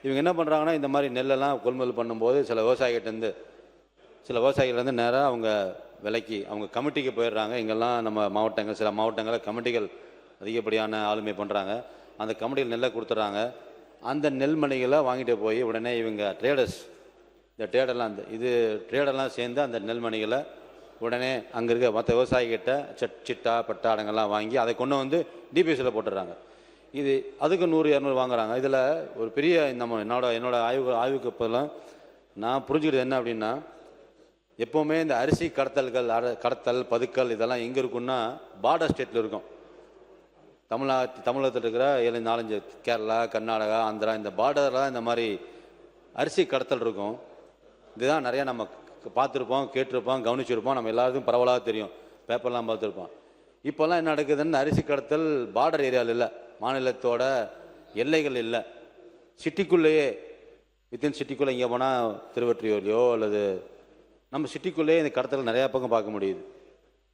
இவங்க என்ன பண்ணுறாங்கன்னா, இந்த மாதிரி நெல்லெல்லாம் கொள்முதல் பண்ணும்போது சில விவசாயிகள்லேருந்து நேராக அவங்க விலைக்கு அவங்க கமிட்டிக்கு போயிடுறாங்க. இங்கெல்லாம் நம்ம மாவட்டங்கள், சில மாவட்டங்களில் கமிட்டிகள் அதிகப்படியான ஆளுமை பண்ணுறாங்க. அந்த கமிட்டிகள் நெல்லை கொடுத்துட்றாங்க. அந்த நெல்மணிகளை வாங்கிட்டு போய் உடனே இவங்க ட்ரேடர்ஸ், இந்த ட்ரேடர்லாம் சேர்ந்து அந்த நெல்மணிகளை உடனே அங்கே இருக்க மற்ற விவசாயிகிட்ட சிட்டா பட்டாடங்கள்லாம் வாங்கி அதை கொண்டு வந்து டிபிஎஸ்சியில் போட்டுடுறாங்க. இது அதுக்கு 100-200 வாங்குறாங்க. இதில் ஒரு பெரிய என்னோட ஆய்வுக்கு இப்போலாம் நான் புரிஞ்சுக்கிட்டது என்ன அப்படின்னா, எப்போவுமே இந்த அரிசி கடத்தல் பதுக்கல் இதெல்லாம் எங்கே இருக்குன்னா பார்டர் ஸ்டேட்டில் இருக்கும். தமிழகத்தில் இருக்கிற 4-5 கேரளா, கர்நாடகா, ஆந்திரா இந்த பார்டரில் இந்த மாதிரி அரிசி கடத்தல் இருக்கும். இதுதான் நிறையா நம்ம பார்த்துருப்போம், கேட்டிருப்போம், கவனிச்சிருப்போம். நம்ம எல்லாருக்கும் பரவலாக தெரியும், பேப்பர்லாம் பார்த்துருப்போம். இப்போல்லாம் என்ன நடக்குதுன்னு அரிசி கடத்தல் பார்டர் ஏரியாவில் இல்லை, மாநிலத்தோட எல்லைகள் இல்லை, சிட்டிக்குள்ளேயே வித்தின் சிட்டிக்குள்ளே இங்கே போனால் திருவொற்றியூர்லையோ அல்லது நம்ம சிட்டிக்குள்ளேயே இந்த கடத்தல் நிறையா பக்கம் பார்க்க முடியுது.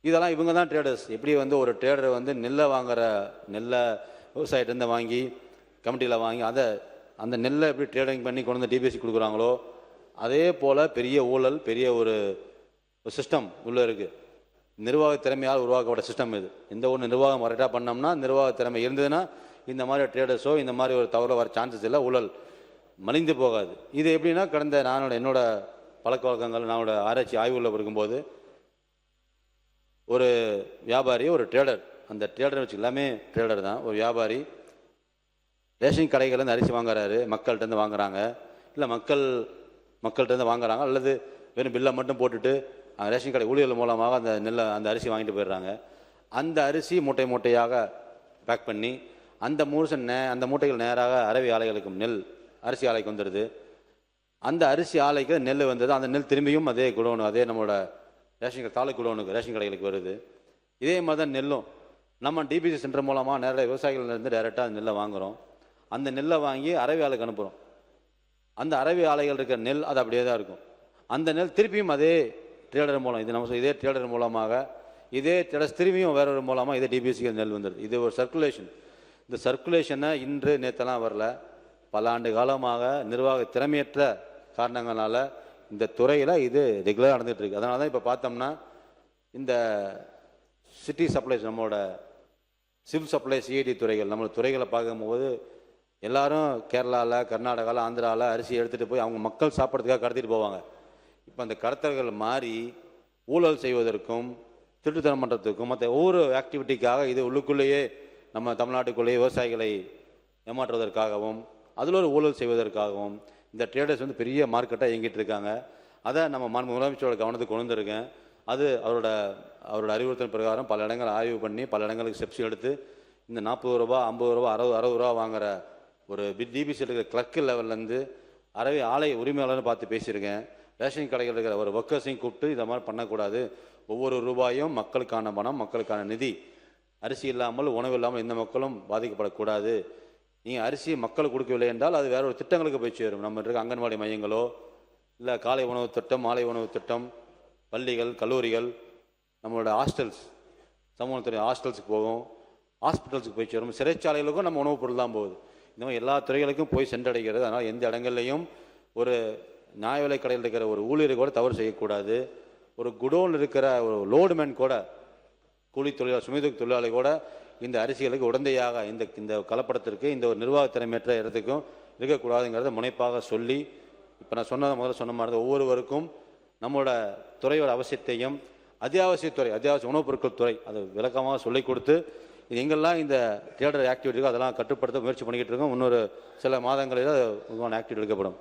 இதெல்லாம் இவங்க தான் ட்ரேடர்ஸ். எப்படி வந்து ஒரு ட்ரேடர் வந்து நெல்லை விவசாயிட்டேருந்து வாங்கி கமிட்டியில் வாங்கி அந்த நெல்லை எப்படி ட்ரேடிங் பண்ணி கொண்டு வந்து டிபிஎஸ்சி கொடுக்குறாங்களோ அதே போல் பெரிய ஊழல், பெரிய ஒரு சிஸ்டம் உள்ளே இருக்குது. நிர்வாக திறமையால் உருவாக்கப்பட்ட சிஸ்டம் இது. இந்த ஒன்று நிர்வாகம் கரெக்டாக பண்ணோம்னா, நிர்வாக திறமை இருந்ததுன்னா இந்த மாதிரி ட்ரேடர்ஸோ இந்த மாதிரி ஒரு தவறு வர சான்சஸ் இல்லை, ஊழல் மலிந்து போகாது. இது எப்படின்னா, கடந்த என்னோட பழக்க வழக்கங்கள் என்னோட ஆராய்ச்சி ஆய்வுகளில் இருக்கும்போது ஒரு வியாபாரி, ஒரு ட்ரேடர், அந்த ட்ரேடர் வச்சு எல்லாமே ட்ரேடர் தான், ஒரு வியாபாரி ரேஷன் கடைகள்லேருந்து அரிசி வாங்குறாரு, மக்கள்கிட்டருந்து வாங்குறாங்க, இல்லை மக்கள்கிட்டருந்து வாங்குறாங்க, அல்லது வெறும் பில்லை மட்டும் போட்டுட்டு ரேஷன் கடை ஊழியர்கள் மூலமாக அந்த அரிசி வாங்கிட்டு போயிடுறாங்க. அந்த அரிசி மூட்டையாக பேக் பண்ணி அந்த மூட்டைகள் நேராக அரவி ஆலைகளுக்கும் அரிசி ஆலைக்கு வந்துடுது. அந்த அரிசி ஆலைக்கு நெல் வந்தது. அந்த நெல் திரும்பியும் அதே குடோனு, அதே நம்மளோட ரேஷன் தாலுக்கு குடோனுக்கு, ரேஷன் கடைகளுக்கு வருது. இதே மாதிரி தான் நெல்லும் நம்ம டிபிசி சென்டர் மூலமாக நேரடியாக விவசாயிகள்லேருந்து டைரெக்டாக நெல்லை வாங்குகிறோம். அந்த நெல்லை வாங்கி அரவி ஆலைக்கு அனுப்புகிறோம். அந்த அரவி ஆலைகள் இருக்கிற நெல் அது அப்படியே தான் இருக்கும். அந்த நெல் திருப்பியும் அதே ட்ரேடர் மூலம், இதே ட்ரேடர் மூலமாக இதே ட்ரேடர்ஸ் திரும்பியும் வேற ஒரு மூலமாக இதே டிபிசிக்கு நெல் வந்துடுது. இது ஒரு சர்க்குலேஷன். இந்த சர்க்குலேஷனை இன்று நேற்றெல்லாம் வரல, பல ஆண்டு காலமாக நிர்வாக திறமையற்ற காரணங்களால இந்த துறையில் இது ரெகுலராக நடந்துகிட்டு இருக்கு. அதனால தான் இப்போ பார்த்தோம்னா இந்த சிட்டி சப்ளைஸ், நம்மளோட சிவில் சப்ளை, சிஐடி துறைகள், நம்மளோட துறைகளை பார்க்கும்போது எல்லாரும் கேரளாவில், கர்நாடகாவில், ஆந்திராவில் அரிசி எடுத்துகிட்டு போய் அவங்க மக்கள் சாப்பிட்றதுக்காக கடத்திட்டு போவாங்க. இப்போ அந்த கடத்தல்கள் மாறி ஊழல் செய்வதற்கும் திருட்டுத்தனம் பண்ணுறதுக்கும் மற்ற ஒவ்வொரு ஆக்டிவிட்டிக்காக இது உள்ளுக்குள்ளேயே நம்ம தமிழ்நாட்டுக்குள்ளேயே விவசாயிகளை ஏமாற்றுவதற்காகவும் அதில் ஒரு ஊழல் செய்வதற்காகவும் இந்த ட்ரேடர்ஸ் வந்து பெரிய மார்க்கெட்டாக இயங்கிட்டு இருக்காங்க. அதை நம்ம முதலமைச்சரோட கவனத்துக்கு கொண்டு வந்திருக்கேன். அது அவரோட அறிவுறுத்தல் பிரகாரம் பல இடங்கள் ஆய்வு பண்ணி பல இடங்களுக்கு ஸ்டெப்ஸ் எடுத்து இந்த 40 ரூபா, 50 ரூபா, 60 ரூபா வாங்குற ஒரு டிபிசி இருக்கிற கிளர்க்கு லெவல்லேருந்து அரவி ஆலை உரிமையாளர்னு பார்த்து பேசியிருக்கேன். ரேஷன் கடைகள் இருக்கிற ஒரு ஒர்க்கர்ஸையும் கூப்பிட்டு இதை மாதிரி பண்ணக்கூடாது, ஒவ்வொரு ரூபாயும் மக்களுக்கான பணம், மக்களுக்கான நிதி, அரிசி இல்லாமல் உணவு இல்லாமல் எந்த மக்களும் பாதிக்கப்படக்கூடாது. நீங்கள் அரிசி மக்களுக்கு கொடுக்கவில்லை என்றால் அது வேற ஒரு திட்டங்களுக்கு போய் சேரும். நம்ம இருக்க அங்கன்வாடி மையங்களோ இல்லை காலை உணவு திட்டம், மாலை உணவு திட்டம், பள்ளிகள், கல்லூரிகள், நம்மளோட ஹாஸ்டல்ஸ், சமூகத்துறை ஹாஸ்டல்ஸுக்கு போகும், ஹாஸ்பிட்டல்ஸுக்கு போய் சேரும், சிறைச்சாலைகளுக்கும் நம்ம உணவுப் பொருள் தான் போகுது. இந்த மாதிரி எல்லா துறைகளுக்கும் போய் சென்றடைகிறது. அதனால் எந்த இடங்கள்லையும் ஒரு நியாய விலை கடையில் இருக்கிற ஒரு ஊழியரை கூட தவறு செய்யக்கூடாது. ஒரு குடோன் இருக்கிற ஒரு லோடுமேன் கூட, கூலி தொழிலாளர், சுமைதூக்கு தொழிலாளி கூட இந்த அரிசிகளுக்கு உடந்தையாக இந்த கலப்படத்திற்கு, இந்த ஒரு நிர்வாக திறமையற்ற இடத்துக்கும் இருக்கக்கூடாதுங்கிறத முனைப்பாக சொல்லி, இப்போ நான் முதல்ல சொன்ன மாதிரி ஒவ்வொருவருக்கும் நம்மளோட துறையோட அவசியத்தையும், அத்தியாவசிய உணவுப் பொருட்கள் துறை அதை விளக்கமாக சொல்லிக் கொடுத்து இது எங்கெல்லாம் இந்த ட்ரேடர் ஆக்டிவிட்டிக்கோ அதெல்லாம் கட்டுப்படுத்த முயற்சி பண்ணிக்கிட்டு இருக்கோம். இன்னொரு சில மாதங்களில் ஆக்டிவிட்டி எடுக்கப்படும்.